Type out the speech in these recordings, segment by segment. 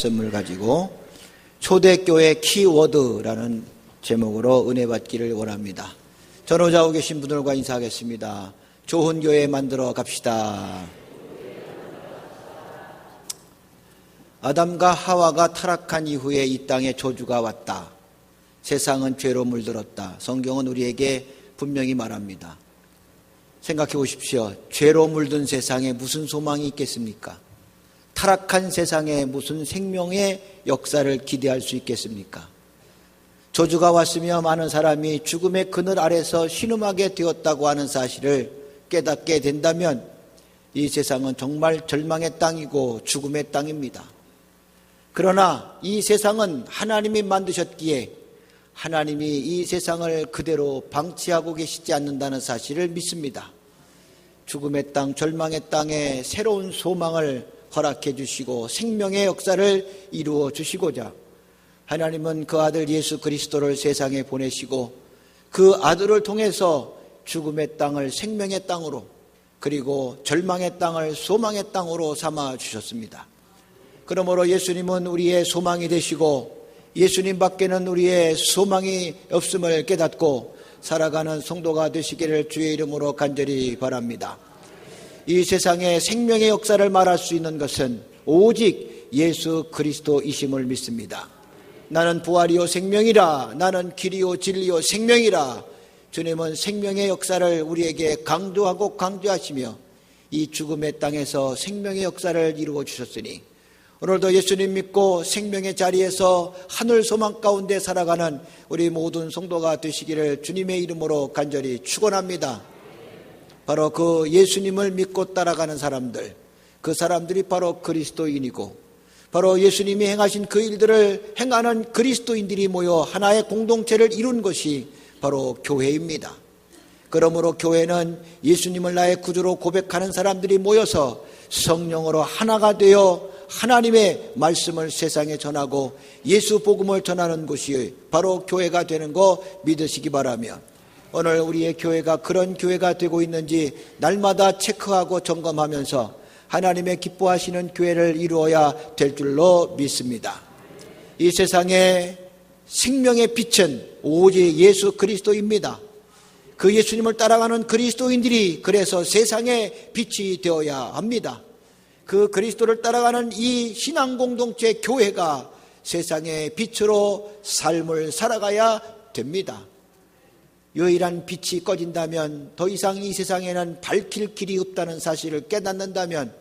말씀을 가지고 초대교회 키워드라는 제목으로 은혜 받기를 원합니다. 전호자고 계신 분들과 인사하겠습니다. 좋은 교회 만들어 갑시다. 아담과 하와가 타락한 이후에 이 땅에 저주가 왔다. 세상은 죄로 물들었다. 성경은 우리에게 분명히 말합니다. 생각해 보십시오. 죄로 물든 세상에 무슨 소망이 있겠습니까? 타락한 세상에 무슨 생명의 역사를 기대할 수 있겠습니까? 저주가 왔으며 많은 사람이 죽음의 그늘 아래서 신음하게 되었다고 하는 사실을 깨닫게 된다면 이 세상은 정말 절망의 땅이고 죽음의 땅입니다. 그러나 이 세상은 하나님이 만드셨기에 하나님이 이 세상을 그대로 방치하고 계시지 않는다는 사실을 믿습니다. 죽음의 땅, 절망의 땅에 새로운 소망을 허락해 주시고 생명의 역사를 이루어 주시고자 하나님은 그 아들 예수 그리스도를 세상에 보내시고 그 아들을 통해서 죽음의 땅을 생명의 땅으로 그리고 절망의 땅을 소망의 땅으로 삼아 주셨습니다. 그러므로 예수님은 우리의 소망이 되시고 예수님 밖에는 우리의 소망이 없음을 깨닫고 살아가는 성도가 되시기를 주의 이름으로 간절히 바랍니다. 이 세상에 생명의 역사를 말할 수 있는 것은 오직 예수 그리스도이심을 믿습니다. 나는 부활이요 생명이라, 나는 길이요 진리요 생명이라. 주님은 생명의 역사를 우리에게 강조하고 강조하시며 이 죽음의 땅에서 생명의 역사를 이루어 주셨으니 오늘도 예수님 믿고 생명의 자리에서 하늘 소망 가운데 살아가는 우리 모든 성도가 되시기를 주님의 이름으로 간절히 축원합니다. 바로 그 예수님을 믿고 따라가는 사람들, 그 사람들이 바로 그리스도인이고 바로 예수님이 행하신 그 일들을 행하는 그리스도인들이 모여 하나의 공동체를 이룬 것이 바로 교회입니다. 그러므로 교회는 예수님을 나의 구주로 고백하는 사람들이 모여서 성령으로 하나가 되어 하나님의 말씀을 세상에 전하고 예수 복음을 전하는 곳이 바로 교회가 되는 거 믿으시기 바라며 오늘 우리의 교회가 그런 교회가 되고 있는지 날마다 체크하고 점검하면서 하나님의 기뻐하시는 교회를 이루어야 될 줄로 믿습니다. 이 세상에 생명의 빛은 오직 예수 그리스도입니다. 그 예수님을 따라가는 그리스도인들이 그래서 세상의 빛이 되어야 합니다. 그 그리스도를 따라가는 이 신앙 공동체 교회가 세상의 빛으로 삶을 살아가야 됩니다. 유일한 빛이 꺼진다면 더 이상 이 세상에는 밝힐 길이 없다는 사실을 깨닫는다면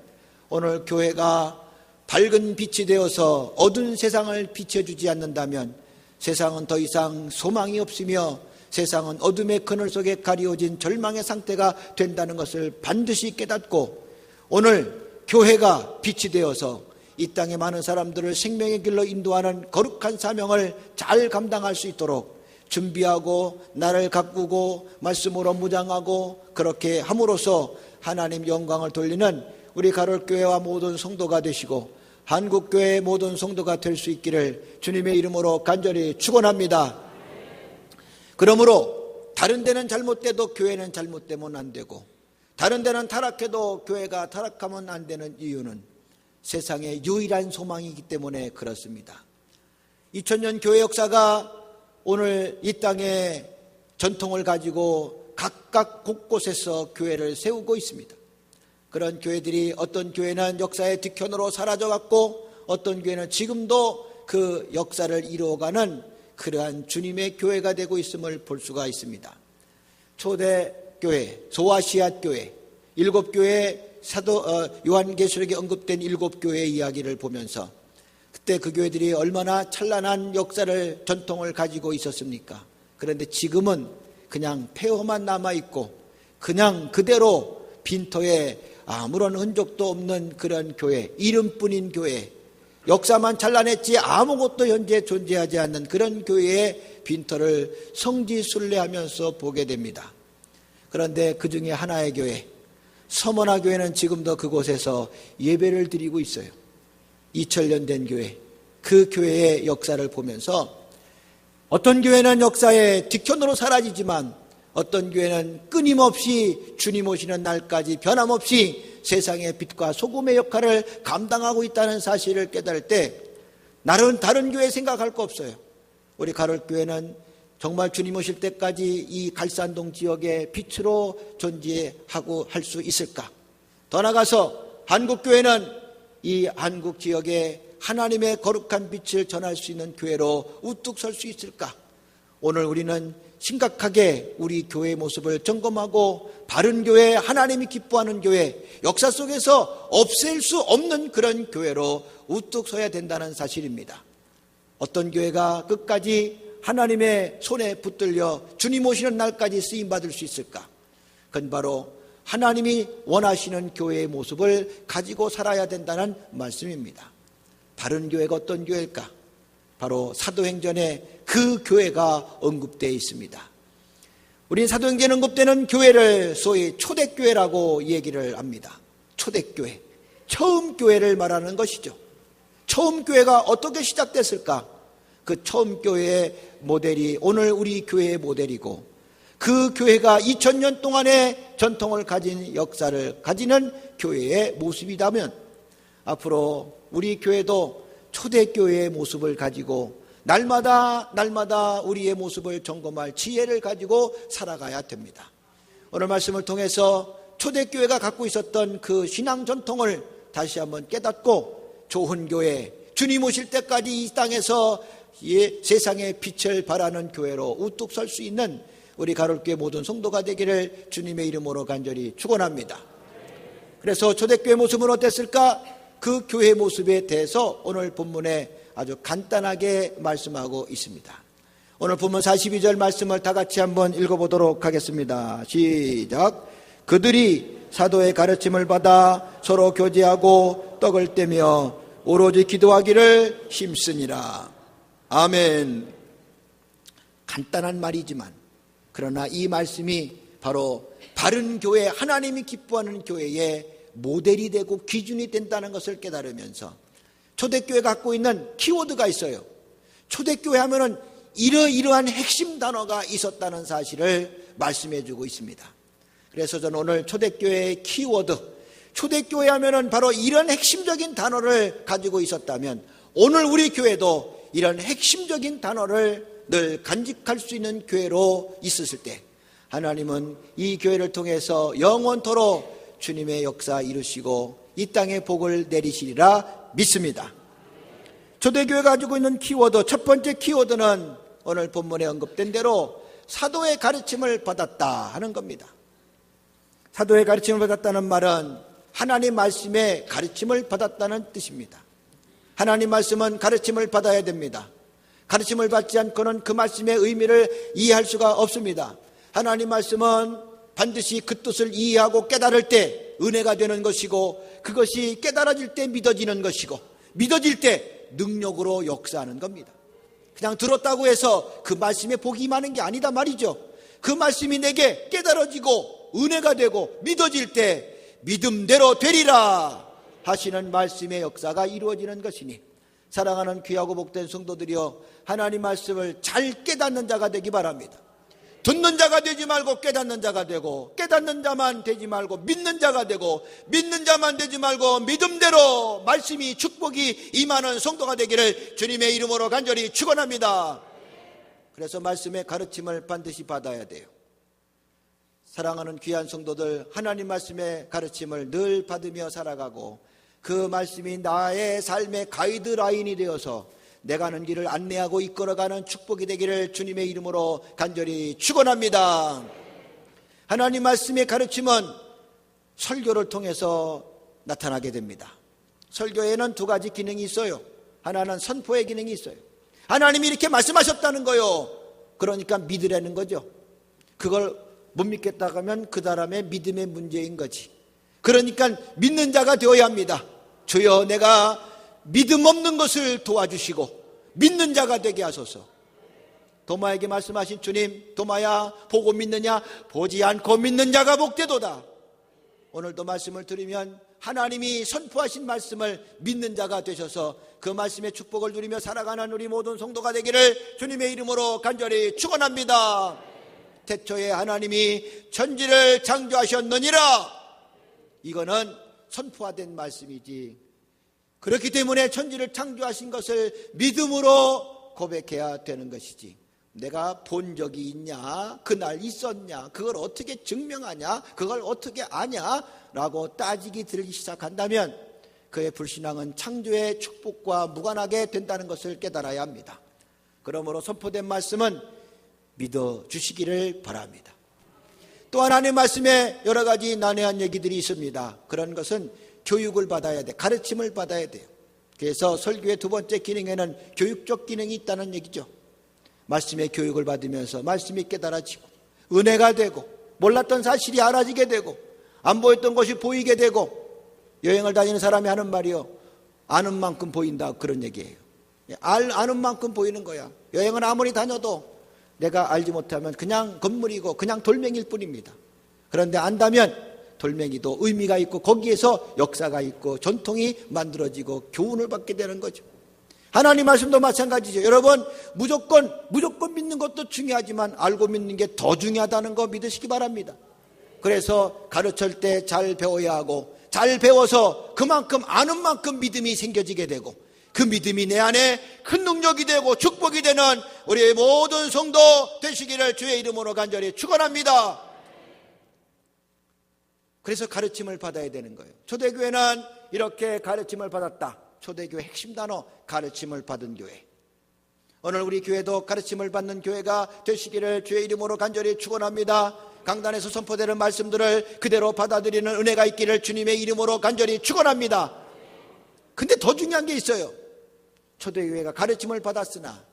오늘 교회가 밝은 빛이 되어서 어두운 세상을 비춰주지 않는다면 세상은 더 이상 소망이 없으며 세상은 어둠의 그늘 속에 가리워진 절망의 상태가 된다는 것을 반드시 깨닫고 오늘 교회가 빛이 되어서 이 땅의 많은 사람들을 생명의 길로 인도하는 거룩한 사명을 잘 감당할 수 있도록 준비하고 나를 가꾸고 말씀으로 무장하고 그렇게 함으로써 하나님 영광을 돌리는 우리 가톨교회와 모든 성도가 되시고 한국교회의 모든 성도가 될 수 있기를 주님의 이름으로 간절히 축원합니다. 그러므로 다른 데는 잘못돼도 교회는 잘못되면 안 되고 다른 데는 타락해도 교회가 타락하면 안 되는 이유는 세상의 유일한 소망이기 때문에 그렇습니다. 2000년 교회 역사가 오늘 이 땅의 전통을 가지고 각각 곳곳에서 교회를 세우고 있습니다. 그런 교회들이 어떤 교회는 역사의 뒤편으로 사라져갔고 어떤 교회는 지금도 그 역사를 이루어가는 그러한 주님의 교회가 되고 있음을 볼 수가 있습니다. 초대교회, 소아시아 교회, 7교회 요한계시록에 언급된 7교회의 이야기를 보면서 그때 그 교회들이 얼마나 찬란한 역사를 전통을 가지고 있었습니까? 그런데 지금은 그냥 폐허만 남아있고 그냥 그대로 빈터에 아무런 흔적도 없는 그런 교회, 이름뿐인 교회, 역사만 찬란했지 아무것도 현재 존재하지 않는 그런 교회의 빈터를 성지순례하면서 보게 됩니다. 그런데 그 중에 하나의 교회, 서머나 교회는 지금도 그곳에서 예배를 드리고 있어요. 2000년 된 교회, 그 교회의 역사를 보면서 어떤 교회는 역사의 뒤편으로 사라지지만 어떤 교회는 끊임없이 주님 오시는 날까지 변함없이 세상의 빛과 소금의 역할을 감당하고 있다는 사실을 깨달을 때 다른 교회 생각할 거 없어요. 우리 가톨교회는 정말 주님 오실 때까지 이 갈산동 지역의 빛으로 존재하고 할 수 있을까? 더 나아가서 한국교회는 이 한국 지역에 하나님의 거룩한 빛을 전할 수 있는 교회로 우뚝 설 수 있을까? 오늘 우리는 심각하게 우리 교회의 모습을 점검하고 바른 교회, 하나님이 기뻐하는 교회, 역사 속에서 없앨 수 없는 그런 교회로 우뚝 서야 된다는 사실입니다. 어떤 교회가 끝까지 하나님의 손에 붙들려 주님 오시는 날까지 쓰임받을 수 있을까? 그건 바로 하나님이 원하시는 교회의 모습을 가지고 살아야 된다는 말씀입니다. 바른 교회가 어떤 교회일까? 바로 사도행전에 그 교회가 언급되어 있습니다. 우리 사도행전에 언급되는 교회를 소위 초대교회라고 얘기를 합니다. 초대교회, 처음 교회를 말하는 것이죠. 처음 교회가 어떻게 시작됐을까? 그 처음 교회의 모델이 오늘 우리 교회의 모델이고, 그 교회가 2000년 동안의 전통을 가진 역사를 가지는 교회의 모습이라면 앞으로 우리 교회도 초대교회의 모습을 가지고 날마다 우리의 모습을 점검할 지혜를 가지고 살아가야 됩니다. 오늘 말씀을 통해서 초대교회가 갖고 있었던 그 신앙 전통을 다시 한번 깨닫고 좋은 교회, 주님 오실 때까지 이 땅에서 세상의 빛을 발하는 교회로 우뚝 설 수 있는 우리 가톨교회 모든 성도가 되기를 주님의 이름으로 간절히 축원합니다. 그래서 초대교회 모습은 어땠을까? 그 교회 모습에 대해서 오늘 본문에 아주 간단하게 말씀하고 있습니다. 오늘 본문 42절 말씀을 다 같이 한번 읽어보도록 하겠습니다. 시작. 그들이 사도의 가르침을 받아 서로 교제하고 떡을 떼며 오로지 기도하기를 힘쓰니라. 아멘. 간단한 말이지만 그러나 이 말씀이 바로 바른 교회, 하나님이 기뻐하는 교회의 모델이 되고 기준이 된다는 것을 깨달으면서 초대교회가 갖고 있는 키워드가 있어요. 초대교회 하면은 이러이러한 핵심 단어가 있었다는 사실을 말씀해 주고 있습니다. 그래서 저는 오늘 초대교회의 키워드, 초대교회 하면은 바로 이런 핵심적인 단어를 가지고 있었다면 오늘 우리 교회도 이런 핵심적인 단어를 늘 간직할 수 있는 교회로 있었을 때 하나님은 이 교회를 통해서 영원토록 주님의 역사 이루시고 이 땅에 복을 내리시리라 믿습니다. 초대교회가 가지고 있는 키워드, 첫 번째 키워드는 오늘 본문에 언급된 대로 사도의 가르침을 받았다 하는 겁니다. 사도의 가르침을 받았다는 말은 하나님 말씀의 가르침을 받았다는 뜻입니다. 하나님 말씀은 가르침을 받아야 됩니다. 가르침을 받지 않고는 그 말씀의 의미를 이해할 수가 없습니다. 하나님 말씀은 반드시 그 뜻을 이해하고 깨달을 때 은혜가 되는 것이고, 그것이 깨달아질 때 믿어지는 것이고, 믿어질 때 능력으로 역사하는 겁니다. 그냥 들었다고 해서 그 말씀에 복이 임하는 게 아니다 말이죠. 그 말씀이 내게 깨달아지고 은혜가 되고 믿어질 때 믿음대로 되리라 하시는 말씀의 역사가 이루어지는 것이니, 사랑하는 귀하고 복된 성도들이여, 하나님 말씀을 잘 깨닫는 자가 되기 바랍니다. 듣는 자가 되지 말고 깨닫는 자가 되고, 깨닫는 자만 되지 말고 믿는 자가 되고, 믿는 자만 되지 말고 믿음대로 말씀이 축복이 임하는 성도가 되기를 주님의 이름으로 간절히 축원합니다. 그래서 말씀의 가르침을 반드시 받아야 돼요. 사랑하는 귀한 성도들, 하나님 말씀의 가르침을 늘 받으며 살아가고 그 말씀이 나의 삶의 가이드라인이 되어서 내가 가는 길을 안내하고 이끌어가는 축복이 되기를 주님의 이름으로 간절히 축원합니다. 하나님 말씀의 가르침은 설교를 통해서 나타나게 됩니다. 설교에는 두 가지 기능이 있어요. 하나는 선포의 기능이 있어요. 하나님이 이렇게 말씀하셨다는 거요. 그러니까 믿으라는 거죠. 그걸 못 믿겠다고 하면 그 사람의 믿음의 문제인 거지. 그러니까 믿는 자가 되어야 합니다. 주여, 내가 믿음 없는 것을 도와주시고 믿는 자가 되게 하소서. 도마에게 말씀하신 주님, 도마야 보고 믿느냐? 보지 않고 믿는 자가 복되도다. 오늘도 말씀을 들으면 하나님이 선포하신 말씀을 믿는 자가 되셔서 그 말씀의 축복을 누리며 살아가는 우리 모든 성도가 되기를 주님의 이름으로 간절히 축원합니다. 태초에 하나님이 천지를 창조하셨느니라. 이거는 선포화된 말씀이지 그렇기 때문에 천지를 창조하신 것을 믿음으로 고백해야 되는 것이지, 내가 본 적이 있냐, 그날 있었냐, 그걸 어떻게 증명하냐, 그걸 어떻게 아냐 라고 따지기 들기 시작한다면 그의 불신앙은 창조의 축복과 무관하게 된다는 것을 깨달아야 합니다. 그러므로 선포된 말씀은 믿어주시기를 바랍니다. 또 하나님의 말씀에 여러 가지 난해한 얘기들이 있습니다. 그런 것은 교육을 받아야 돼, 가르침을 받아야 돼요. 그래서 설교의 두 번째 기능에는 교육적 기능이 있다는 얘기죠. 말씀의 교육을 받으면서 말씀이 깨달아지고 은혜가 되고 몰랐던 사실이 알아지게 되고 안 보였던 것이 보이게 되고, 여행을 다니는 사람이 하는 말이요, 아는 만큼 보인다, 그런 얘기예요. 아는 만큼 보이는 거야. 여행을 아무리 다녀도 내가 알지 못하면 그냥 건물이고 그냥 돌멩이일 뿐입니다. 그런데 안다면 돌멩이도 의미가 있고 거기에서 역사가 있고 전통이 만들어지고 교훈을 받게 되는 거죠. 하나님 말씀도 마찬가지죠. 여러분, 무조건 믿는 것도 중요하지만 알고 믿는 게 더 중요하다는 거 믿으시기 바랍니다. 그래서 가르칠 때 잘 배워야 하고, 잘 배워서 그만큼 아는 만큼 믿음이 생겨지게 되고, 그 믿음이 내 안에 큰 능력이 되고 축복이 되는 우리의 모든 성도 되시기를 주의 이름으로 간절히 축원합니다. 그래서 가르침을 받아야 되는 거예요. 초대교회는 이렇게 가르침을 받았다. 초대교회 핵심 단어, 가르침을 받은 교회. 오늘 우리 교회도 가르침을 받는 교회가 되시기를 주의 이름으로 간절히 축원합니다. 강단에서 선포되는 말씀들을 그대로 받아들이는 은혜가 있기를 주님의 이름으로 간절히 축원합니다. 근데 더 중요한 게 있어요. 초대교회가 가르침을 받았으나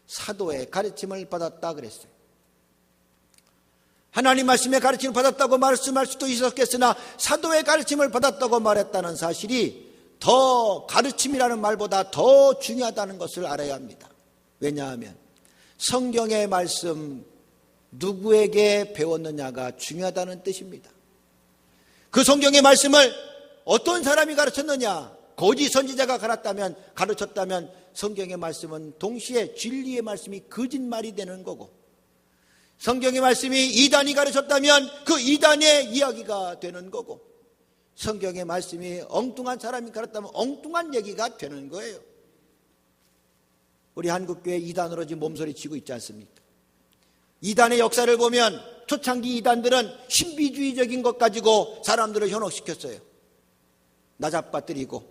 사도의 가르침을 받았다 그랬어요. 하나님 말씀의 가르침을 받았다고 말씀할 수도 있었겠으나 사도의 가르침을 받았다고 말했다는 사실이 더 가르침이라는 말보다 더 중요하다는 것을 알아야 합니다. 왜냐하면 성경의 말씀 누구에게 배웠느냐가 중요하다는 뜻입니다. 그 성경의 말씀을 어떤 사람이 가르쳤느냐, 거짓 선지자가 가르쳤다면 성경의 말씀은 동시에 진리의 말씀이 거짓말이 되는 거고, 성경의 말씀이 이단이 가르쳤다면 그 이단의 이야기가 되는 거고, 성경의 말씀이 엉뚱한 사람이 가르쳤다면 엉뚱한 얘기가 되는 거예요. 우리 한국교회 이단으로 지금 몸서리치고 있지 않습니까? 이단의 역사를 보면 초창기 이단들은 신비주의적인 것 가지고 사람들을 현혹시켰어요. 나잡아뜨리고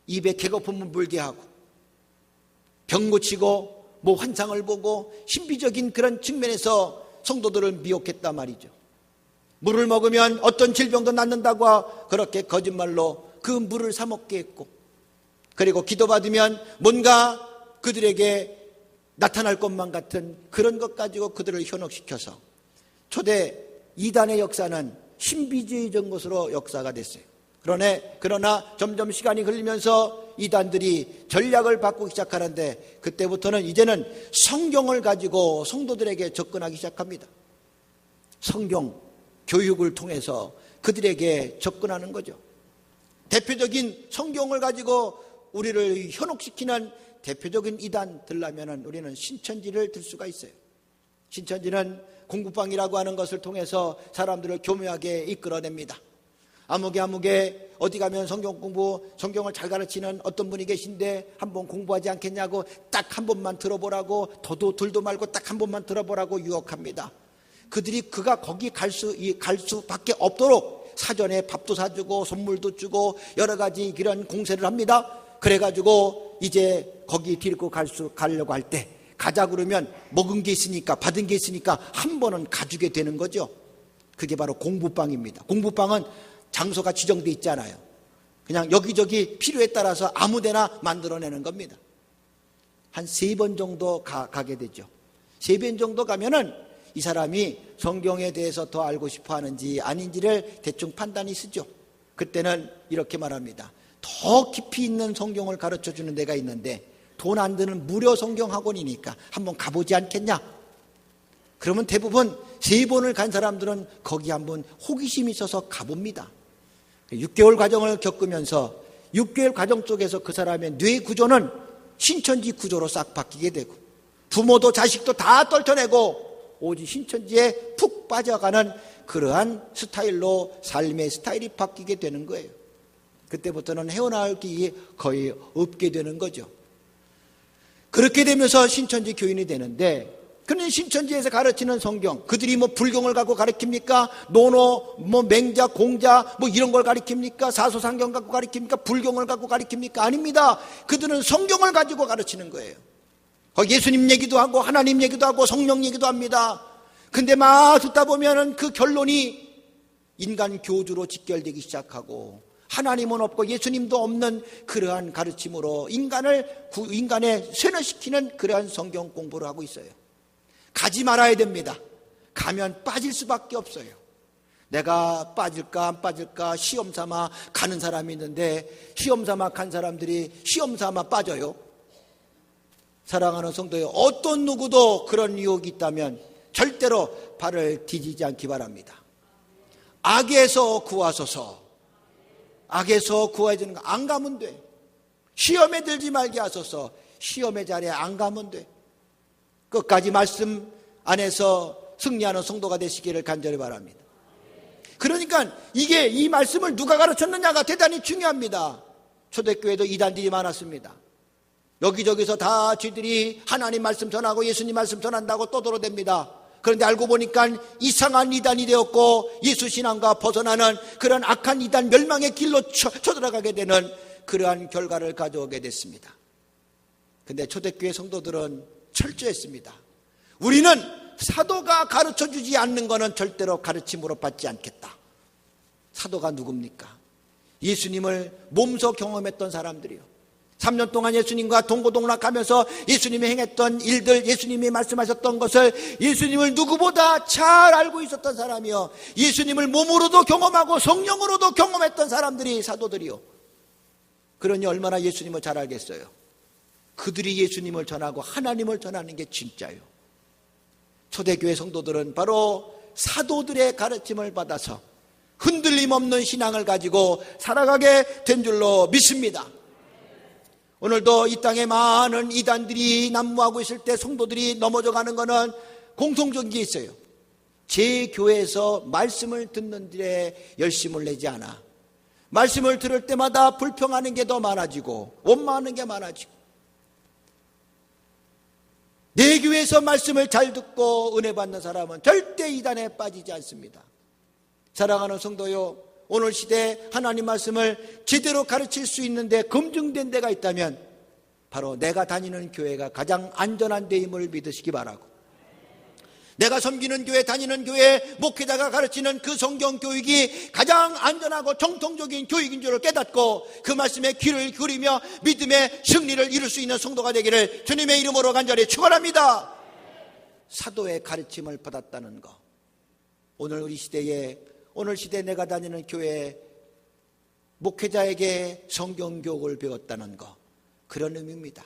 입에 개거품을 물게 하고 병 고치고 뭐 환상을 보고 신비적인 그런 측면에서 성도들을 미혹했단 말이죠. 물을 먹으면 어떤 질병도 낫는다고 그렇게 거짓말로 그 물을 사 먹게 했고, 그리고 기도받으면 뭔가 그들에게 나타날 것만 같은 그런 것 가지고 그들을 현혹시켜서 초대 이단의 역사는 신비주의적 것으로 역사가 됐어요. 그러나 점점 시간이 흘리면서 이단들이 전략을 바꾸기 시작하는데, 그때부터는 이제는 성경을 가지고 성도들에게 접근하기 시작합니다. 성경 교육을 통해서 그들에게 접근하는 거죠. 대표적인 성경을 가지고 우리를 현혹시키는 대표적인 이단들라면 우리는 신천지를 들 수가 있어요. 신천지는 공부방이라고 하는 것을 통해서 사람들을 교묘하게 이끌어냅니다. 아무개 어디 가면 성경을 잘 가르치는 어떤 분이 계신데 한번 공부하지 않겠냐고 딱 한 번만 들어보라고, 더도 들도 말고 딱 한 번만 들어보라고 유혹합니다. 그가 거기 갈 수밖에 없도록 사전에 밥도 사주고 선물도 주고 여러 가지 이런 공세를 합니다. 그래가지고 이제 거기 데리고 가려고 할 때, 가자 그러면 먹은 게 있으니까, 받은 게 있으니까 한 번은 가주게 되는 거죠. 그게 바로 공부방입니다. 공부방은 장소가 지정돼 있잖아요. 그냥 여기저기 필요에 따라서 아무데나 만들어내는 겁니다. 한 3번 정도 가게 되죠. 3번 정도 가면은 이 사람이 성경에 대해서 더 알고 싶어 하는지 아닌지를 대충 판단이 쓰죠. 그때는 이렇게 말합니다. 더 깊이 있는 성경을 가르쳐주는 데가 있는데 돈 안 드는 무료 성경 학원이니까 한번 가보지 않겠냐? 그러면 대부분 3번을 간 사람들은 거기 한번 호기심이 있어서 가봅니다. 6개월 과정을 겪으면서 6개월 과정 속에서 그 사람의 뇌 구조는 신천지 구조로 싹 바뀌게 되고, 부모도 자식도 다 떨쳐내고 오직 신천지에 푹 빠져가는 그러한 스타일로 삶의 스타일이 바뀌게 되는 거예요. 그때부터는 헤어나올 길이 거의 없게 되는 거죠. 그렇게 되면서 신천지 교인이 되는데, 그는 신천지에서 가르치는 성경, 그들이 뭐 불경을 갖고 가르칩니까? 논어, 뭐 맹자, 공자, 뭐 이런 걸 가르칩니까? 사소상경 갖고 가르칩니까? 불경을 갖고 가르칩니까? 아닙니다. 그들은 성경을 가지고 가르치는 거예요. 예수님 얘기도 하고 하나님 얘기도 하고 성령 얘기도 합니다. 근데 막 듣다 보면은 그 결론이 인간 교주로 직결되기 시작하고, 하나님은 없고 예수님도 없는 그러한 가르침으로 인간에 쇠뇌시키는 그러한 성경 공부를 하고 있어요. 가지 말아야 됩니다. 가면 빠질 수밖에 없어요. 내가 빠질까 안 빠질까 시험 삼아 가는 사람이 있는데, 시험 삼아 간 사람들이 시험 삼아 빠져요. 사랑하는 성도요, 어떤 누구도 그런 유혹이 있다면 절대로 발을 디디지 않기 바랍니다. 악에서 구하소서. 악에서 구해주는 거 안 가면 돼. 시험에 들지 말게 하소서. 시험의 자리에 안 가면 돼. 끝까지 말씀 안에서 승리하는 성도가 되시기를 간절히 바랍니다. 그러니까 이 말씀을 누가 가르쳤느냐가 대단히 중요합니다. 초대교회도 이단들이 많았습니다. 여기저기서 다 쥐들이 하나님 말씀 전하고 예수님 말씀 전한다고 떠들어댑니다. 그런데 알고 보니까 이상한 이단이 되었고, 예수신앙과 벗어나는 그런 악한 이단 멸망의 길로 쳐들어가게 되는 그러한 결과를 가져오게 됐습니다. 그런데 초대교회 성도들은 철저했습니다. 우리는 사도가 가르쳐주지 않는 것은 절대로 가르침으로 받지 않겠다. 사도가 누굽니까? 예수님을 몸소 경험했던 사람들이요. 3년 동안 예수님과 동고동락하면서 예수님이 행했던 일들, 예수님이 말씀하셨던 것을 예수님을 누구보다 잘 알고 있었던 사람이요, 예수님을 몸으로도 경험하고 성령으로도 경험했던 사람들이 사도들이요. 그러니 얼마나 예수님을 잘 알겠어요. 그들이 예수님을 전하고 하나님을 전하는 게 진짜요. 초대교회 성도들은 바로 사도들의 가르침을 받아서 흔들림 없는 신앙을 가지고 살아가게 된 줄로 믿습니다. 오늘도 이 땅에 많은 이단들이 난무하고 있을 때 성도들이 넘어져가는 것은 공통적인 게 있어요. 제 교회에서 말씀을 듣는 일에 열심을 내지 않아. 말씀을 들을 때마다 불평하는 게 더 많아지고 원망하는 게 많아지고, 내 교회에서 말씀을 잘 듣고 은혜 받는 사람은 절대 이단에 빠지지 않습니다. 사랑하는 성도요, 오늘 시대에 하나님 말씀을 제대로 가르칠 수 있는데 검증된 데가 있다면 바로 내가 다니는 교회가 가장 안전한 데임을 믿으시기 바라고, 내가 섬기는 교회, 다니는 교회 목회자가 가르치는 그 성경 교육이 가장 안전하고 정통적인 교육인 줄을 깨닫고 그 말씀에 귀를 기울이며 믿음의 승리를 이룰 수 있는 성도가 되기를 주님의 이름으로 간절히 축원합니다. 사도의 가르침을 받았다는 것, 오늘 시대에 내가 다니는 교회 목회자에게 성경교육을 배웠다는 것, 그런 의미입니다.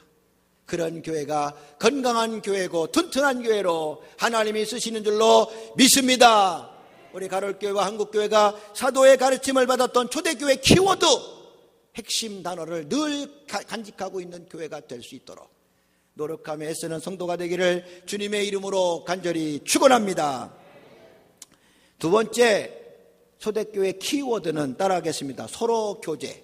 그런 교회가 건강한 교회고 튼튼한 교회로 하나님이 쓰시는 줄로 믿습니다. 우리 가롤교회와 한국교회가 사도의 가르침을 받았던 초대교회 키워드, 핵심 단어를 늘 간직하고 있는 교회가 될 수 있도록 노력하며 애쓰는 성도가 되기를 주님의 이름으로 간절히 축원합니다. 두 번째 초대교회 키워드는 따라하겠습니다. 서로 교제.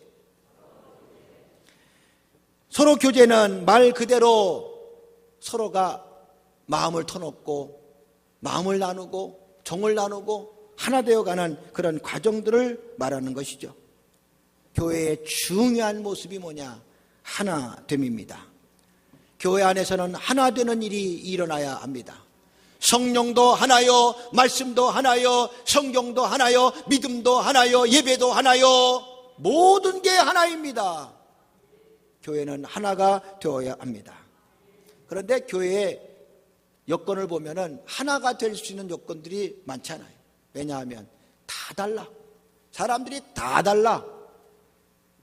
서로 교제는 말 그대로 서로가 마음을 터놓고 마음을 나누고 정을 나누고 하나 되어가는 그런 과정들을 말하는 것이죠. 교회의 중요한 모습이 뭐냐? 하나됨입니다. 교회 안에서는 하나 되는 일이 일어나야 합니다. 성령도 하나요, 말씀도 하나요, 성경도 하나요, 믿음도 하나요, 예배도 하나요, 모든 게 하나입니다. 교회는 하나가 되어야 합니다. 그런데 교회의 여건을 보면은 하나가 될 수 있는 요건들이 많잖아요. 왜냐하면 다 달라. 사람들이 다 달라.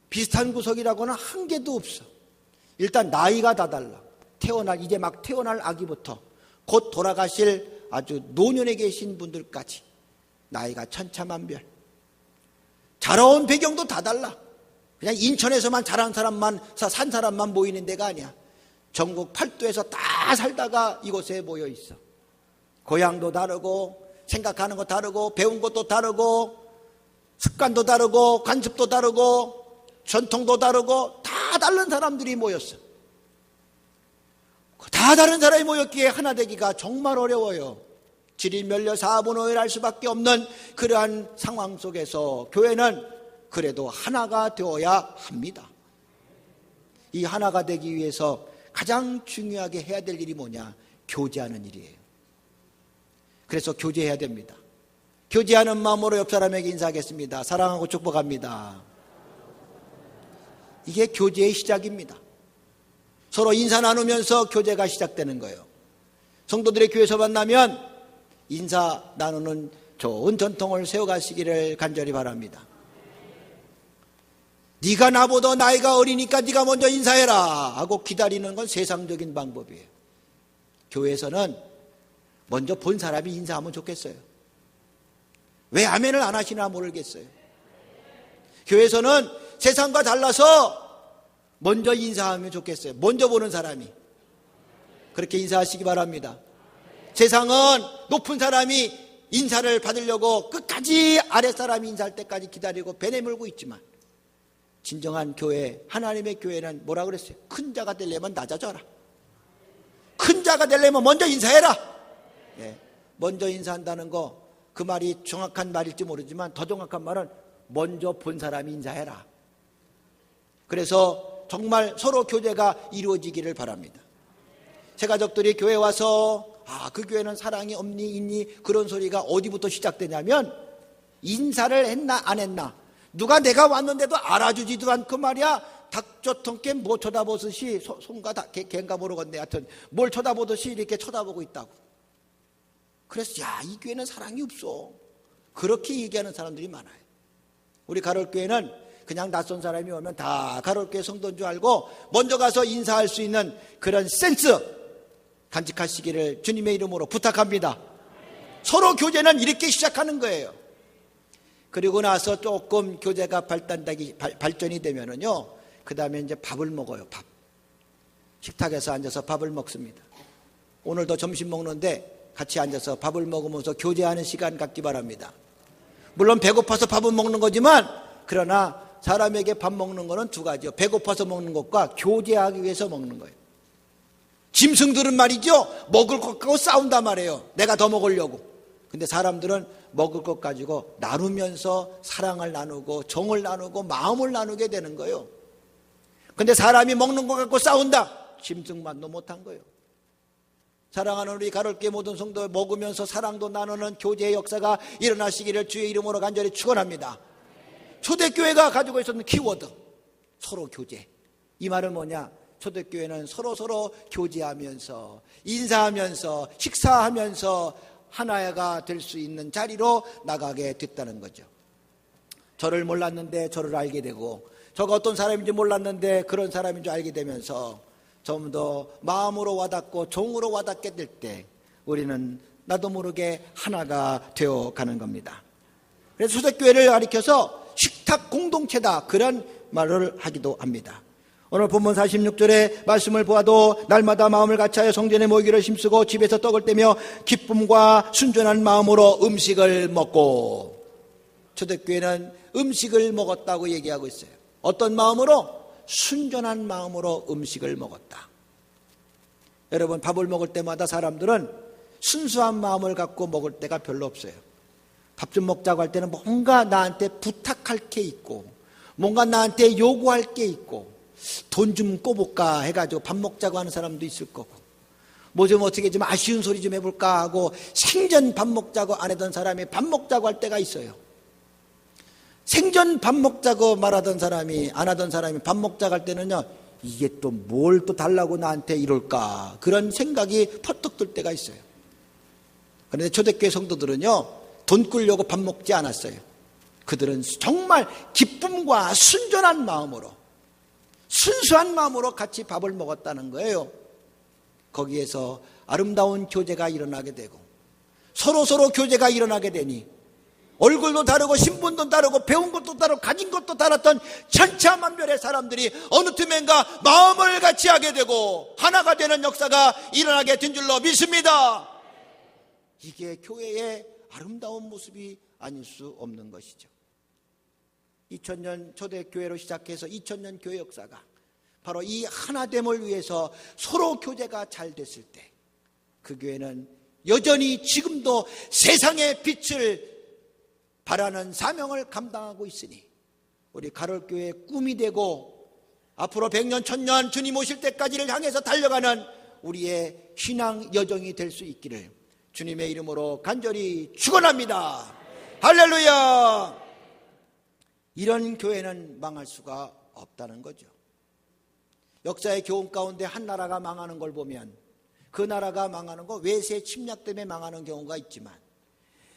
비슷한 구석이라고는 한 개도 없어. 일단 나이가 다 달라. 이제 막 태어날 아기부터 곧 돌아가실 아주 노년에 계신 분들까지 나이가 천차만별. 자라온 배경도 다 달라. 그냥 인천에서만 자란 사람만, 산 사람만 모이는 데가 아니야. 전국 팔도에서 다 살다가 이곳에 모여 있어. 고향도 다르고 생각하는 거 다르고 배운 것도 다르고 습관도 다르고 관습도 다르고 전통도 다르고 다 다른 사람들이 모였어. 다 다른 사람이 모였기에 하나 되기가 정말 어려워요. 질이 멸려 사분오해할 수밖에 없는 그러한 상황 속에서 교회는 그래도 하나가 되어야 합니다. 이 하나가 되기 위해서 가장 중요하게 해야 될 일이 뭐냐? 교제하는 일이에요. 그래서 교제해야 됩니다. 교제하는 마음으로 옆 사람에게 인사하겠습니다. 사랑하고 축복합니다. 이게 교제의 시작입니다. 서로 인사 나누면서 교제가 시작되는 거예요. 성도들의 교회에서 만나면 인사 나누는 좋은 전통을 세워가시기를 간절히 바랍니다. 네가 나보다 나이가 어리니까 네가 먼저 인사해라 하고 기다리는 건 세상적인 방법이에요. 교회에서는 먼저 본 사람이 인사하면 좋겠어요. 왜 아멘을 안 하시나 모르겠어요. 교회에서는 세상과 달라서 먼저 인사하면 좋겠어요. 먼저 보는 사람이. 그렇게 인사하시기 바랍니다. 세상은 높은 사람이 인사를 받으려고 끝까지 아랫사람이 인사할 때까지 기다리고 배내물고 있지만 진정한 교회, 하나님의 교회는 뭐라 그랬어요? 큰 자가 되려면 낮아져라. 큰 자가 되려면 먼저 인사해라. 예, 먼저 인사한다는 거, 그 말이 정확한 말일지 모르지만 더 정확한 말은 먼저 본 사람이 인사해라. 그래서 정말 서로 교제가 이루어지기를 바랍니다. 새 가족들이 교회 와서 그 교회는 사랑이 없니 있니 그런 소리가 어디부터 시작되냐면 인사를 했나 안 했나, 누가 내가 왔는데도 알아주지도 않고 말이야, 닭조통깨 뭐 쳐다보듯이 손가 개인가 모르겠네, 하여튼 뭘 쳐다보듯이 이렇게 쳐다보고 있다고. 그래서 이 교회는 사랑이 없어, 그렇게 얘기하는 사람들이 많아요. 우리 가롤교회는 그냥 낯선 사람이 오면 다 가롤교회 성도인 줄 알고 먼저 가서 인사할 수 있는 그런 센스 간직하시기를 주님의 이름으로 부탁합니다. 서로 교제는 이렇게 시작하는 거예요. 그리고 나서 조금 교제가 발전이 되면은요, 그 다음에 이제 밥을 먹어요. 밥. 식탁에서 앉아서 밥을 먹습니다. 오늘도 점심 먹는데 같이 앉아서 밥을 먹으면서 교제하는 시간 갖기 바랍니다. 물론 배고파서 밥은 먹는 거지만, 그러나 사람에게 밥 먹는 거는 두 가지요. 배고파서 먹는 것과 교제하기 위해서 먹는 거예요. 짐승들은 말이죠, 먹을 것 갖고 싸운단 말이에요. 내가 더 먹으려고. 근데 사람들은 먹을 것 가지고 나누면서 사랑을 나누고 정을 나누고 마음을 나누게 되는 거예요. 근데 사람이 먹는 것 갖고 싸운다? 짐승만도 못한 거예요. 사랑하는 우리 가롤교회 모든 성도, 먹으면서 사랑도 나누는 교제의 역사가 일어나시기를 주의 이름으로 간절히 축원합니다. 초대교회가 가지고 있었던 키워드, 서로 교제. 이 말은 뭐냐? 초대교회는 서로 교제하면서 인사하면서 식사하면서 하나가 될 수 있는 자리로 나가게 됐다는 거죠. 저를 몰랐는데 저를 알게 되고, 저가 어떤 사람인지 몰랐는데 그런 사람인 줄 알게 되면서 좀 더 마음으로 와닿고 종으로 와닿게 될 때 우리는 나도 모르게 하나가 되어가는 겁니다. 그래서 초대교회를 가리켜서 식탁 공동체다, 그런 말을 하기도 합니다. 오늘 본문 46절의 말씀을 보아도 날마다 마음을 같이하여 성전에 모이기를 힘쓰고 집에서 떡을 떼며 기쁨과 순전한 마음으로 음식을 먹고. 초대교회는 음식을 먹었다고 얘기하고 있어요. 어떤 마음으로? 순전한 마음으로 음식을 먹었다. 여러분, 밥을 먹을 때마다 사람들은 순수한 마음을 갖고 먹을 때가 별로 없어요. 밥 좀 먹자고 할 때는 뭔가 나한테 부탁할 게 있고, 뭔가 나한테 요구할 게 있고, 돈 좀 꿔볼까 해가지고 밥 먹자고 하는 사람도 있을 거고, 뭐 좀 어떻게 좀 아쉬운 소리 좀 해볼까 하고 생전 밥 먹자고 안 하던 사람이 밥 먹자고 할 때가 있어요. 생전 밥 먹자고 말하던 사람이, 안 하던 사람이 밥 먹자고 할 때는요, 이게 또 뭘 또 달라고 나한테 이럴까, 그런 생각이 퍼뜩 들 때가 있어요. 그런데 초대교회 성도들은요, 돈 꾸려고 밥 먹지 않았어요. 그들은 정말 기쁨과 순전한 마음으로, 순수한 마음으로 같이 밥을 먹었다는 거예요. 거기에서 아름다운 교제가 일어나게 되고 서로 교제가 일어나게 되니 얼굴도 다르고 신분도 다르고 배운 것도 다르고 가진 것도 다랐던 천차만별의 사람들이 어느 틈엔가 마음을 같이 하게 되고 하나가 되는 역사가 일어나게 된 줄로 믿습니다. 이게 교회의 아름다운 모습이 아닐 수 없는 것이죠. 2000년 초대교회로 시작해서 2000년 교회 역사가 바로 이 하나됨을 위해서 서로 교제가 잘 됐을 때 그 교회는 여전히 지금도 세상의 빛을 바라는 사명을 감당하고 있으니 우리 가롤교회의 꿈이 되고 앞으로 100년, 1000년 주님 오실 때까지를 향해서 달려가는 우리의 신앙 여정이 될 수 있기를 주님의 이름으로 간절히 축원합니다. 할렐루야. 이런 교회는 망할 수가 없다는 거죠. 역사의 교훈 가운데 한 나라가 망하는 걸 보면 그 나라가 망하는 거 외세 침략 때문에 망하는 경우가 있지만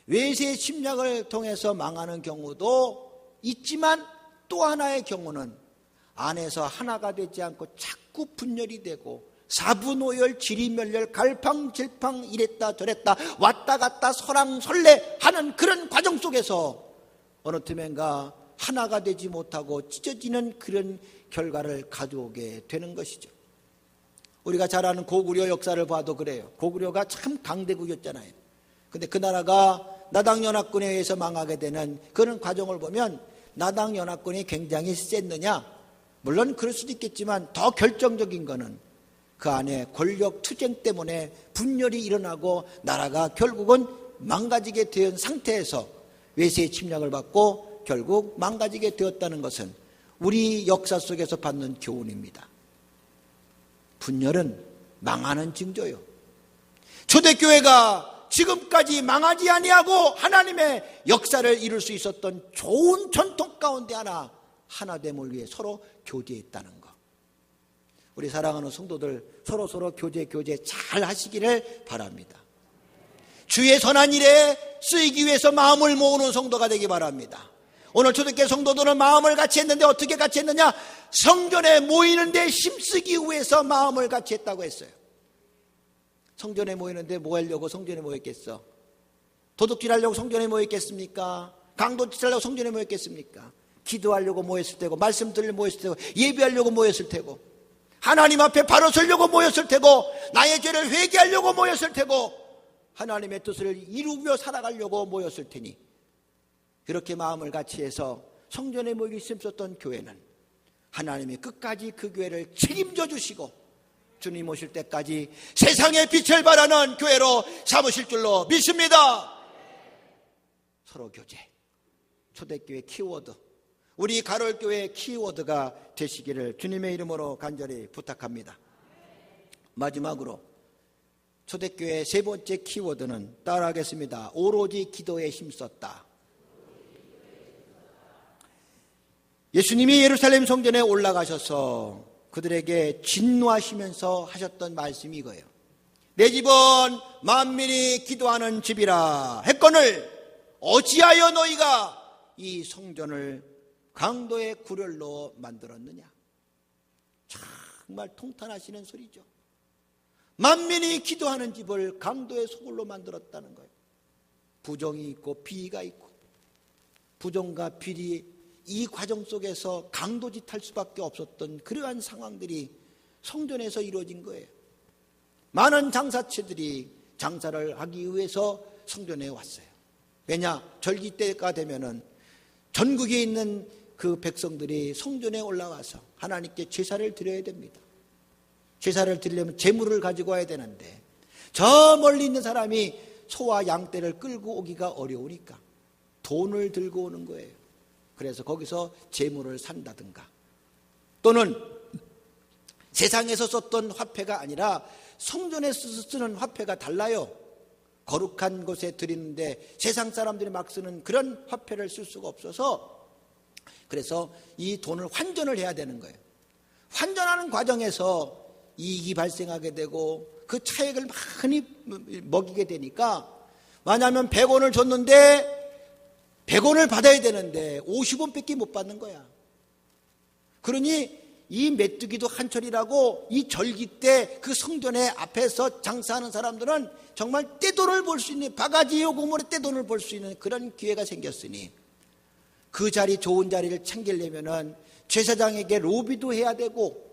외세 침략을 통해서 망하는 경우도 있지만 또 하나의 경우는 안에서 하나가 되지 않고 자꾸 분열이 되고 사분오열, 지리멸렬, 갈팡질팡 이랬다 저랬다 왔다 갔다 설왕설래 하는 그런 과정 속에서 어느 틈엔가 하나가 되지 못하고 찢어지는 그런 결과를 가져오게 되는 것이죠. 우리가 잘 아는 고구려 역사를 봐도 그래요. 고구려가 참 강대국이었잖아요. 근데 그 나라가 나당연합군에 의해서 망하게 되는 그런 과정을 보면 나당연합군이 굉장히 셌느냐? 물론 그럴 수도 있겠지만 더 결정적인 거는 그 안에 권력 투쟁 때문에 분열이 일어나고 나라가 결국은 망가지게 된 상태에서 외세의 침략을 받고 결국 망가지게 되었다는 것은 우리 역사 속에서 받는 교훈입니다. 분열은 망하는 징조요. 초대교회가 지금까지 망하지 아니하고 하나님의 역사를 이룰 수 있었던 좋은 전통 가운데 하나됨을 위해 서로 교제했다는 것. 우리 사랑하는 성도들 서로 교제 잘 하시기를 바랍니다. 주의 선한 일에 쓰이기 위해서 마음을 모으는 성도가 되기 바랍니다. 오늘 초대교회 성도들은 마음을 같이 했는데 어떻게 같이 했느냐? 성전에 모이는 데 힘쓰기 위해서 마음을 같이 했다고 했어요. 성전에 모이는데 뭐 하려고 성전에 모였겠어? 도둑질 하려고 성전에 모였겠습니까? 강도질 하려고 성전에 모였겠습니까? 기도하려고 모였을 테고, 말씀 들으려고 모였을 테고, 예배하려고 모였을 테고, 하나님 앞에 바로 서려고 모였을 테고, 나의 죄를 회개하려고 모였을 테고, 하나님의 뜻을 이루며 살아가려고 모였을 테니 그렇게 마음을 같이 해서 성전에 모이기 힘썼던 교회는 하나님이 끝까지 그 교회를 책임져 주시고 주님 오실 때까지 세상의 빛을 발하는 교회로 삼으실 줄로 믿습니다. 서로 교제, 초대교회 키워드, 우리 가롤교회의 키워드가 되시기를 주님의 이름으로 간절히 부탁합니다. 마지막으로 초대교회의 세 번째 키워드는 따라하겠습니다. 오로지 기도에 힘썼다. 예수님이 예루살렘 성전에 올라가셔서 그들에게 진노하시면서 하셨던 말씀이 이거예요. 내 집은 만민이 기도하는 집이라 했거늘 어찌하여 너희가 이 성전을 강도의 구렬로 만들었느냐. 정말 통탄하시는 소리죠. 만민이 기도하는 집을 강도의 소굴로 만들었다는 거예요. 부정이 있고 비리가 있고 부정과 비리 이 과정 속에서 강도짓 할 수밖에 없었던 그러한 상황들이 성전에서 이루어진 거예요. 많은 장사체들이 장사를 하기 위해서 성전에 왔어요. 왜냐? 절기 때가 되면은 전국에 있는 그 백성들이 성전에 올라와서 하나님께 제사를 드려야 됩니다. 제사를 드리려면 제물을 가지고 와야 되는데 저 멀리 있는 사람이 소와 양떼를 끌고 오기가 어려우니까 돈을 들고 오는 거예요. 그래서 거기서 제물을 산다든가 또는 세상에서 썼던 화폐가 아니라 성전에서 쓰는 화폐가 달라요. 거룩한 곳에 드리는데 세상 사람들이 막 쓰는 그런 화폐를 쓸 수가 없어서 그래서 이 돈을 환전을 해야 되는 거예요. 환전하는 과정에서 이익이 발생하게 되고 그 차액을 많이 먹이게 되니까 만약에 100원을 줬는데 100원을 받아야 되는데 50원밖에 못 받는 거야. 그러니 이 메뚜기도 한철이라고 이 절기 때 그 성전의 앞에서 장사하는 사람들은 정말 떼돈을 벌 수 있는 바가지 요금으로 떼돈을 벌 수 있는 그런 기회가 생겼으니 그 자리 좋은 자리를 챙기려면은 제사장에게 로비도 해야 되고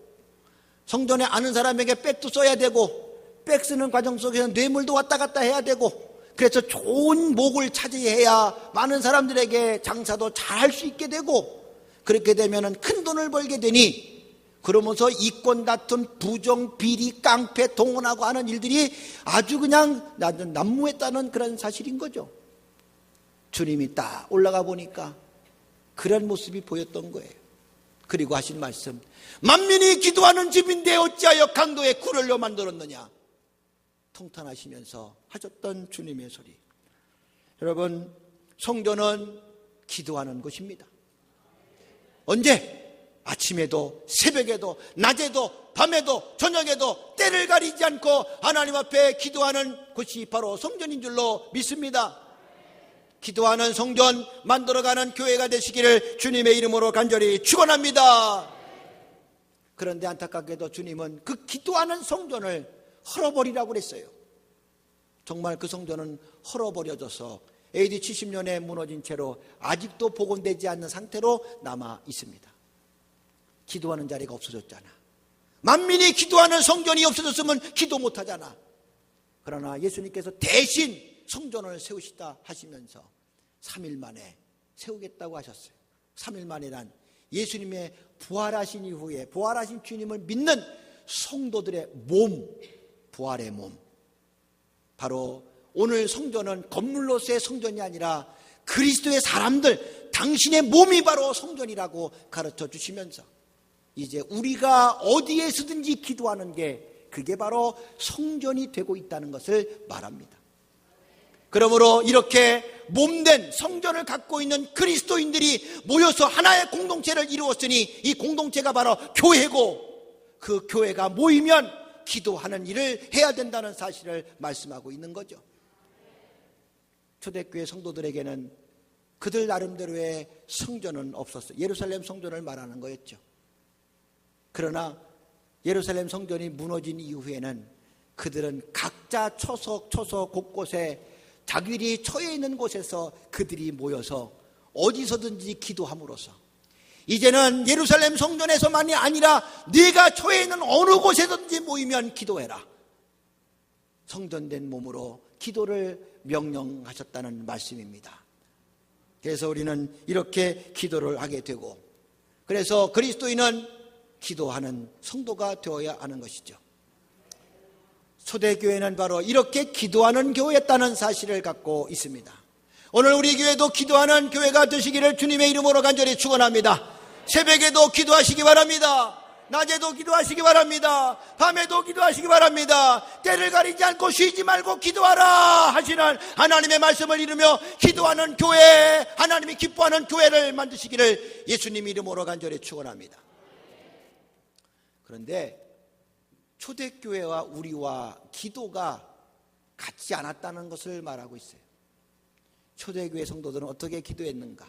성전에 아는 사람에게 백도 써야 되고 백 쓰는 과정 속에서 뇌물도 왔다 갔다 해야 되고 그래서 좋은 목을 차지해야 많은 사람들에게 장사도 잘 할 수 있게 되고 그렇게 되면 큰 돈을 벌게 되니 그러면서 이권 다툼, 부정, 비리, 깡패, 동원하고 하는 일들이 아주 그냥 난무했다는 그런 사실인 거죠. 주님이 딱 올라가 보니까 그런 모습이 보였던 거예요. 그리고 하신 말씀, 만민이 기도하는 집인데 어찌하여 강도에 굴을 만들었느냐, 통탄하시면서 하셨던 주님의 소리. 여러분, 성전은 기도하는 곳입니다. 언제? 아침에도 새벽에도 낮에도 밤에도 저녁에도 때를 가리지 않고 하나님 앞에 기도하는 곳이 바로 성전인 줄로 믿습니다. 기도하는 성전 만들어가는 교회가 되시기를 주님의 이름으로 간절히 축원합니다. 그런데 안타깝게도 주님은 그 기도하는 성전을 헐어버리라고 그랬어요. 정말 그 성전은 헐어버려져서 AD 70년에 무너진 채로 아직도 복원되지 않는 상태로 남아 있습니다. 기도하는 자리가 없어졌잖아. 만민이 기도하는 성전이 없어졌으면 기도 못하잖아. 그러나 예수님께서 대신 성전을 세우시다 하시면서 3일 만에 세우겠다고 하셨어요. 3일 만이란 예수님의 부활하신 이후에 부활하신 주님을 믿는 성도들의 몸, 부활의 몸. 바로 오늘 성전은 건물로서의 성전이 아니라 그리스도의 사람들, 당신의 몸이 바로 성전이라고 가르쳐 주시면서 이제 우리가 어디에서든지 기도하는 게 그게 바로 성전이 되고 있다는 것을 말합니다. 그러므로 이렇게 몸된 성전을 갖고 있는 그리스도인들이 모여서 하나의 공동체를 이루었으니 이 공동체가 바로 교회고, 그 교회가 모이면 기도하는 일을 해야 된다는 사실을 말씀하고 있는 거죠. 초대교회 성도들에게는 그들 나름대로의 성전은 없었어요. 예루살렘 성전을 말하는 거였죠. 그러나 예루살렘 성전이 무너진 이후에는 그들은 각자 초석 곳곳에 자기들이 처해 있는 곳에서 그들이 모여서 어디서든지 기도함으로써 이제는 예루살렘 성전에서만이 아니라 네가 처해 있는 어느 곳에든지 모이면 기도해라. 성전된 몸으로 기도를 명령하셨다는 말씀입니다. 그래서 우리는 이렇게 기도를 하게 되고, 그래서 그리스도인은 기도하는 성도가 되어야 하는 것이죠. 초대교회는 바로 이렇게 기도하는 교회였다는 사실을 갖고 있습니다. 오늘 우리 교회도 기도하는 교회가 되시기를 주님의 이름으로 간절히 축원합니다. 새벽에도 기도하시기 바랍니다. 낮에도 기도하시기 바랍니다. 밤에도 기도하시기 바랍니다. 때를 가리지 않고 쉬지 말고 기도하라 하시는 하나님의 말씀을 이루며 기도하는 교회, 하나님이 기뻐하는 교회를 만드시기를 예수님 이름으로 간절히 축원합니다. 그런데 초대교회와 우리와 기도가 같지 않았다는 것을 말하고 있어요. 초대교회 성도들은 어떻게 기도했는가?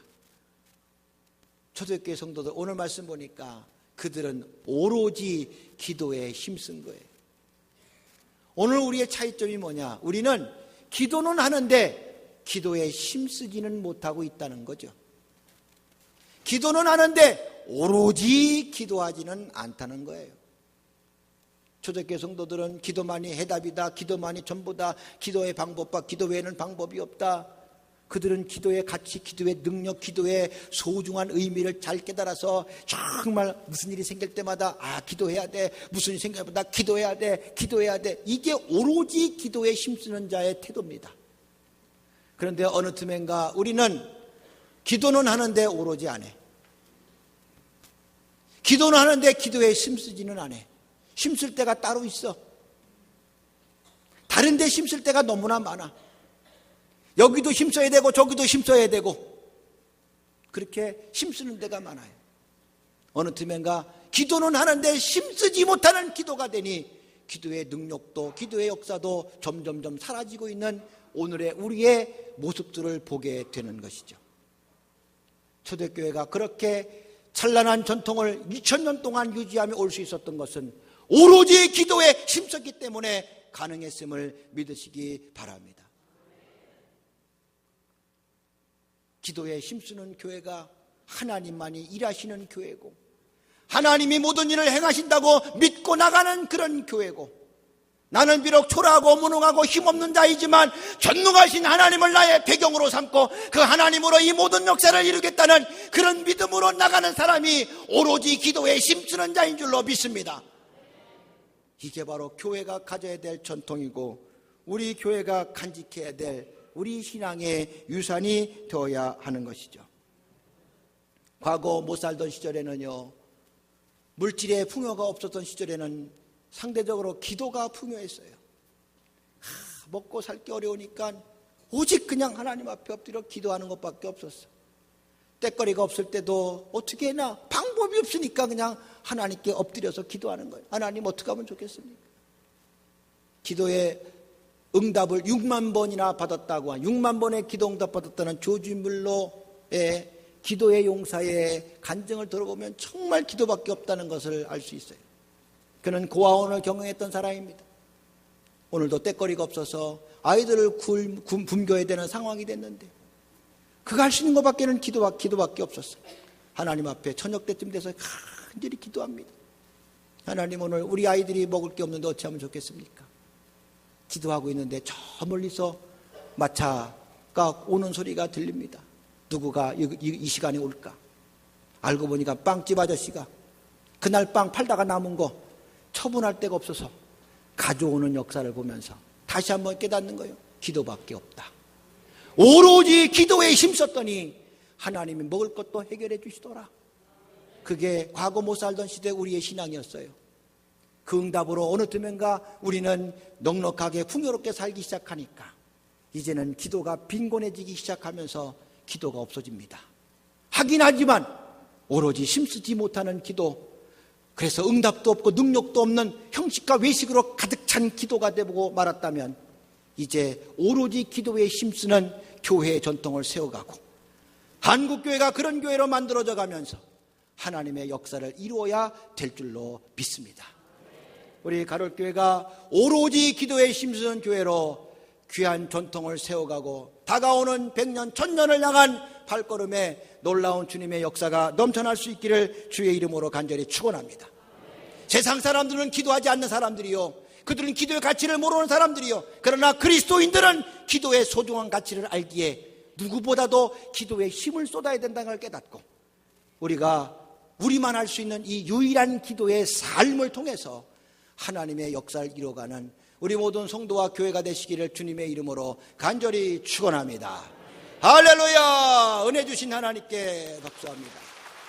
초대교회 성도들 오늘 말씀 보니까 그들은 오로지 기도에 힘쓴 거예요. 오늘 우리의 차이점이 뭐냐? 우리는 기도는 하는데 기도에 힘쓰지는 못하고 있다는 거죠. 기도는 하는데 오로지 기도하지는 않다는 거예요. 초대교회 성도들은 기도만이 해답이다, 기도만이 전부다, 기도의 방법과 기도 외에는 방법이 없다. 그들은 기도의 가치, 기도의 능력, 기도의 소중한 의미를 잘 깨달아서 정말 무슨 일이 생길 때마다 기도해야 돼, 무슨 일이 생길 때마다 기도해야 돼, 기도해야 돼. 이게 오로지 기도에 힘쓰는 자의 태도입니다. 그런데 어느 틈엔가 우리는 기도는 하는데 오로지 안 해. 기도는 하는데 기도에 힘쓰지는 않아. 힘쓸 때가 따로 있어. 다른 데 힘쓸 때가 너무나 많아. 여기도 힘써야 되고 저기도 힘써야 되고 그렇게 힘쓰는 데가 많아요. 어느 틈엔가 기도는 하는데 힘쓰지 못하는 기도가 되니 기도의 능력도 기도의 역사도 점점점 사라지고 있는 오늘의 우리의 모습들을 보게 되는 것이죠. 초대교회가 그렇게 찬란한 전통을 2000년 동안 유지하며 올 수 있었던 것은 오로지 기도에 힘썼기 때문에 가능했음을 믿으시기 바랍니다. 기도에 힘쓰는 교회가 하나님만이 일하시는 교회고 하나님이 모든 일을 행하신다고 믿고 나가는 그런 교회고 나는 비록 초라하고 무능하고 힘없는 자이지만 전능하신 하나님을 나의 배경으로 삼고 그 하나님으로 이 모든 역사를 이루겠다는 그런 믿음으로 나가는 사람이 오로지 기도에 힘쓰는 자인 줄로 믿습니다. 이게 바로 교회가 가져야 될 전통이고 우리 교회가 간직해야 될 우리 신앙의 유산이 되어야 하는 것이죠. 과거 못 살던 시절에는요, 물질의 풍요가 없었던 시절에는 상대적으로 기도가 풍요했어요. 먹고 살기 어려우니까 오직 그냥 하나님 앞에 엎드려 기도하는 것밖에 없었어. 때거리가 없을 때도 어떻게 해나 방법이 없으니까 그냥 하나님께 엎드려서 기도하는 거예요. 하나님 어떻게 하면 좋겠습니까? 기도의 응답을 6만 번이나 받았다고, 6만 번의 기도 응답 받았다는 조지물로의 기도의 용사의 간증을 들어보면 정말 기도밖에 없다는 것을 알 수 있어요. 그는 고아원을 경영했던 사람입니다. 오늘도 때거리가 없어서 아이들을 굶겨야 되는 상황이 됐는데 그가 할 수 있는 것밖에는 기도밖에 없었어요. 하나님 앞에 저녁 때쯤 돼서 간절히 기도합니다. 하나님, 오늘 우리 아이들이 먹을 게 없는데 어찌 하면 좋겠습니까? 기도하고 있는데 저 멀리서 마차가 오는 소리가 들립니다. 누구가 이 시간에 올까? 알고 보니까 빵집 아저씨가 그날 빵 팔다가 남은 거 처분할 데가 없어서 가져오는 역사를 보면서 다시 한번 깨닫는 거예요. 기도밖에 없다. 오로지 기도에 힘썼더니 하나님이 먹을 것도 해결해 주시더라. 그게 과거 못 살던 시대 우리의 신앙이었어요. 그 응답으로 어느 틈엔가 우리는 넉넉하게 풍요롭게 살기 시작하니까 이제는 기도가 빈곤해지기 시작하면서 기도가 없어집니다. 하긴 하지만 오로지 힘쓰지 못하는 기도, 그래서 응답도 없고 능력도 없는 형식과 외식으로 가득 찬 기도가 되고 말았다면 이제 오로지 기도에 힘쓰는 교회의 전통을 세워가고 한국교회가 그런 교회로 만들어져 가면서 하나님의 역사를 이루어야 될 줄로 믿습니다. 우리 가톨교회가 오로지 기도에 힘쓰는 교회로 귀한 전통을 세워가고 다가오는 100년, 1000년을 향한 발걸음에 놀라운 주님의 역사가 넘쳐날 수 있기를 주의 이름으로 간절히 축원합니다. 세상 사람들은 기도하지 않는 사람들이요, 그들은 기도의 가치를 모르는 사람들이요, 그러나 그리스도인들은 기도의 소중한 가치를 알기에 누구보다도 기도에 힘을 쏟아야 된다는 걸 깨닫고 우리만 할 수 있는 이 유일한 기도의 삶을 통해서 하나님의 역사를 이루어가는 우리 모든 성도와 교회가 되시기를 주님의 이름으로 간절히 축원합니다. 할렐루야! 은혜 주신 하나님께 박수합니다.